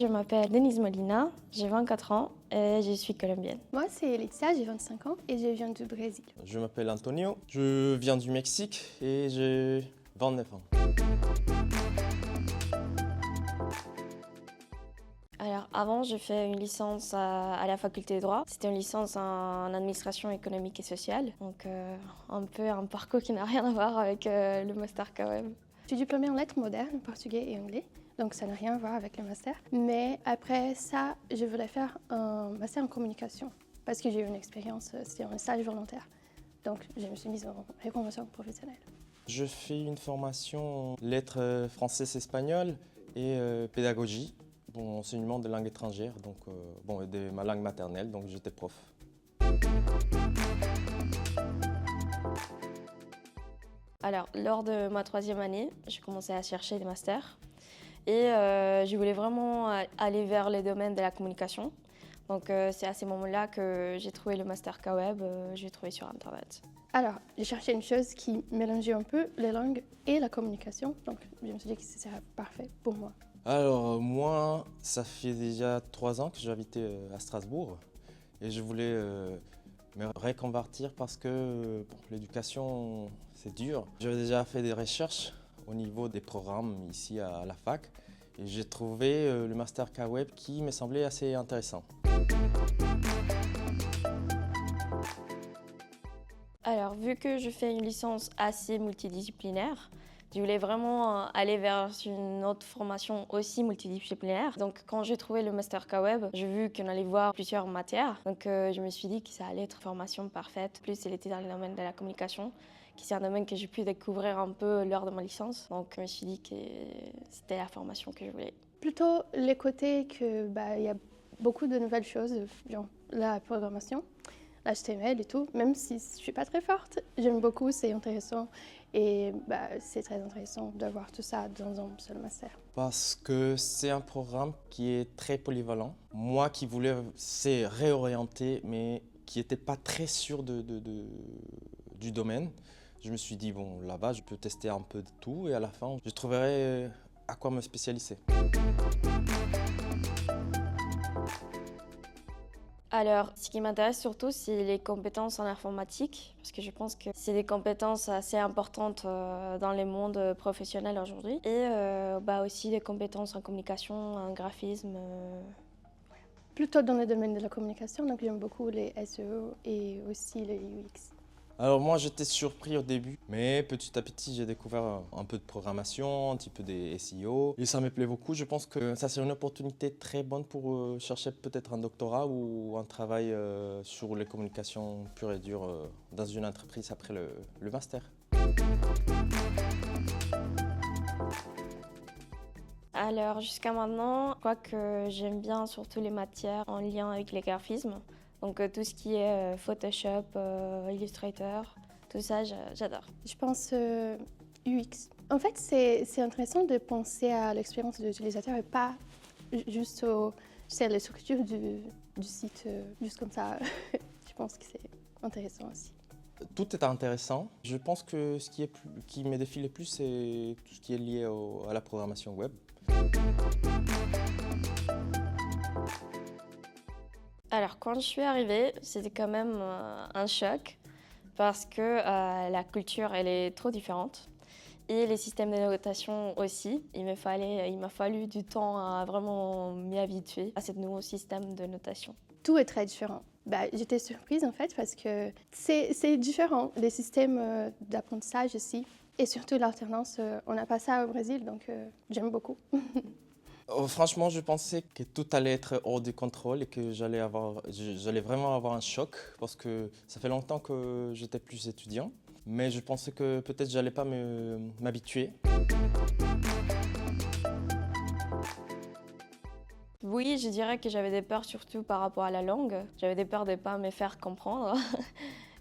m'appelle Denise Molina, j'ai 24 ans et je suis colombienne. Moi, c'est Laetitia, j'ai 25 ans et je viens du Brésil. Je m'appelle Antonio, je viens du Mexique et j'ai 29 ans. Alors avant, j'ai fait une licence à la faculté de droit. C'était une licence en administration économique et sociale, donc un peu un parcours qui n'a rien à voir avec le master quand même. Je suis diplômée en lettres modernes, portugais et anglais, donc ça n'a rien à voir avec le master. Mais après ça, je voulais faire un master en communication parce que j'ai eu une expérience, c'était un stage volontaire. Donc je me suis mise en reconversion professionnelle. Je fais une formation en lettres françaises-espagnoles et pédagogie, bon, enseignement de langue étrangère, donc de ma langue maternelle, donc j'étais prof. Alors, lors de ma 3e année, j'ai commencé à chercher des masters et je voulais vraiment aller vers les domaines de la communication. Donc, c'est à ces moments-là que j'ai trouvé le master K-Web, j'ai trouvé sur Internet. Alors, j'ai cherché une chose qui mélangeait un peu les langues et la communication, donc je me suis dit que ce serait parfait pour moi. Alors moi, ça fait déjà 3 ans que j'habitais à Strasbourg et je voulais me reconvertir parce que l'éducation, c'est dur. J'avais déjà fait des recherches au niveau des programmes ici à la fac et j'ai trouvé le master K-Web qui me semblait assez intéressant. Alors, vu que je fais une licence assez multidisciplinaire, je voulais vraiment aller vers une autre formation aussi multidisciplinaire. Donc, quand j'ai trouvé le master K-Web, j'ai vu qu'on allait voir plusieurs matières. Donc, je me suis dit que ça allait être une formation parfaite. En plus, elle était dans le domaine de la communication, qui c'est un domaine que j'ai pu découvrir un peu lors de ma licence. Donc, je me suis dit que c'était la formation que je voulais. Plutôt les côtés que il y a beaucoup de nouvelles choses, genre la programmation, l'HTML et tout, même si je ne suis pas très forte, j'aime beaucoup, c'est intéressant et c'est très intéressant d'avoir tout ça dans un seul master. Parce que c'est un programme qui est très polyvalent. Moi qui voulais c'est réorienter mais qui n'était pas très sûr du domaine, je me suis dit bon là-bas je peux tester un peu de tout et à la fin je trouverai à quoi me spécialiser. Alors, ce qui m'intéresse surtout, c'est les compétences en informatique, parce que je pense que c'est des compétences assez importantes dans les mondes professionnels aujourd'hui. Et aussi des compétences en communication, en graphisme. Plutôt dans le domaine de la communication, donc j'aime beaucoup les SEO et aussi les UX. Alors moi j'étais surpris au début, mais petit à petit j'ai découvert un peu de programmation, un petit peu des SEO et ça me plaît beaucoup. Je pense que ça c'est une opportunité très bonne pour chercher peut-être un doctorat ou un travail sur les communications pures et dures dans une entreprise après le master. Alors jusqu'à maintenant, je crois que j'aime bien surtout les matières en lien avec les graphismes. Donc tout ce qui est Photoshop, Illustrator, tout ça, j'adore. Je pense UX. En fait, c'est intéressant de penser à l'expérience de l'utilisateur et pas juste à la structure du site, juste comme ça. Je pense que c'est intéressant aussi. Tout est intéressant. Je pense que ce qui me défie le plus, c'est tout ce qui est lié à la programmation web. Alors, quand je suis arrivée, c'était quand même un choc parce que la culture, elle est trop différente. Et les systèmes de notation aussi. Il m'a fallu du temps à vraiment m'y habituer à ce nouveau système de notation. Tout est très différent. J'étais surprise en fait parce que c'est différent, les systèmes d'apprentissage ici. Et surtout l'alternance, on n'a pas ça au Brésil, donc j'aime beaucoup. Franchement, je pensais que tout allait être hors de contrôle et que j'allais vraiment avoir un choc parce que ça fait longtemps que j'étais plus étudiant. Mais je pensais que peut-être j'allais pas m'habituer. Oui, je dirais que j'avais des peurs surtout par rapport à la langue. J'avais des peurs de ne pas me faire comprendre.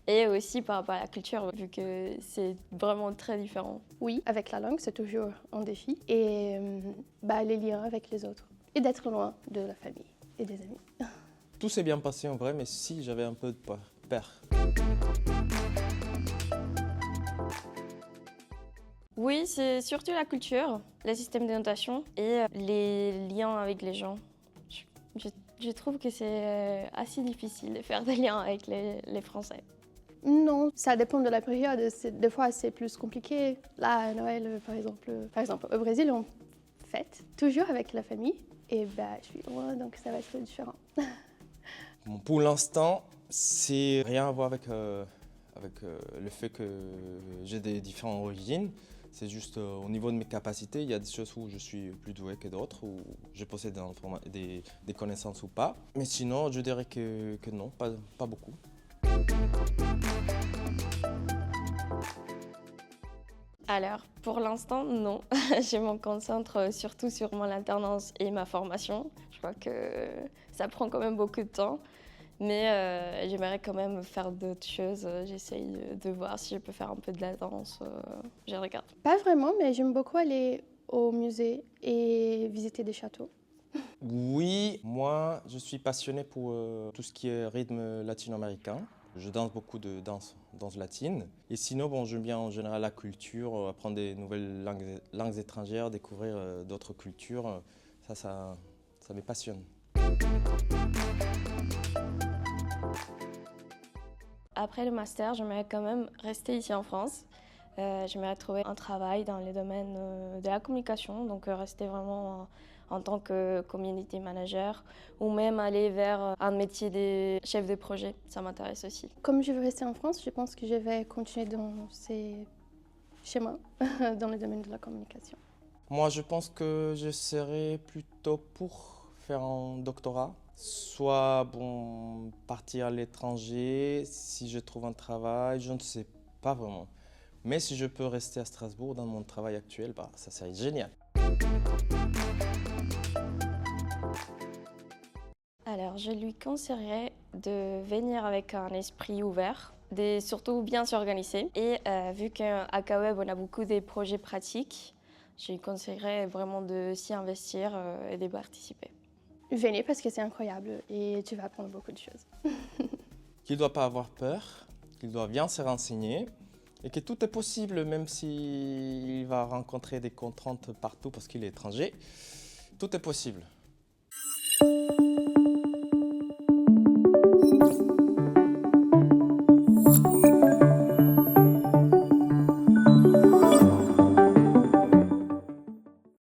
Et aussi par rapport à la culture, vu que c'est vraiment très différent. Oui, avec la langue, c'est toujours un défi. Et les liens avec les autres. Et d'être loin de la famille et des amis. Tout s'est bien passé en vrai, mais si j'avais un peu de peur. Oui, c'est surtout la culture, les systèmes de notation et les liens avec les gens. Je trouve que c'est assez difficile de faire des liens avec les Français. Non, ça dépend de la période. Des fois, c'est plus compliqué. Là, à Noël, par exemple, au Brésil, on fête toujours avec la famille. Et bah, je suis loin, donc ça va être différent. Bon, pour l'instant, c'est rien à voir avec le fait que j'ai des différentes origines. C'est juste au niveau de mes capacités, il y a des choses où je suis plus doué que d'autres, où je possède des connaissances ou pas. Mais sinon, je dirais que non, pas beaucoup. Alors, pour l'instant, non. Je me concentre surtout sur mon alternance et ma formation. Je crois que ça prend quand même beaucoup de temps. Mais j'aimerais quand même faire d'autres choses. J'essaye de voir si je peux faire un peu de la danse. Je regarde. Pas vraiment, mais j'aime beaucoup aller au musée et visiter des châteaux. Oui, moi, je suis passionné pour tout ce qui est rythme latino-américain. Je danse beaucoup de danse latine. Et sinon, bon, j'aime bien en général la culture, apprendre des nouvelles langues étrangères, découvrir d'autres cultures. Ça me passionne. Après le master, j'aimerais quand même rester ici en France. J'aimerais trouver un travail dans les domaines de la communication, donc rester vraiment en tant que community manager ou même aller vers un métier de chef de projet. Ça m'intéresse aussi. Comme je veux rester en France, je pense que je vais continuer dans ces schémas, dans le domaine de la communication. Moi, je pense que je serais plutôt pour faire un doctorat, soit bon, partir à l'étranger si je trouve un travail, je ne sais pas vraiment. Mais si je peux rester à Strasbourg dans mon travail actuel, bah, ça serait génial. Alors, je lui conseillerais de venir avec un esprit ouvert, de surtout bien s'organiser. Et vu qu'à Kaweb, on a beaucoup de projets pratiques, je lui conseillerais vraiment de s'y investir et de participer. Venez parce que c'est incroyable et tu vas apprendre beaucoup de choses. Qu'il ne doit pas avoir peur, qu'il doit bien se renseigner et que tout est possible même s'il va rencontrer des contraintes partout parce qu'il est étranger. Tout est possible.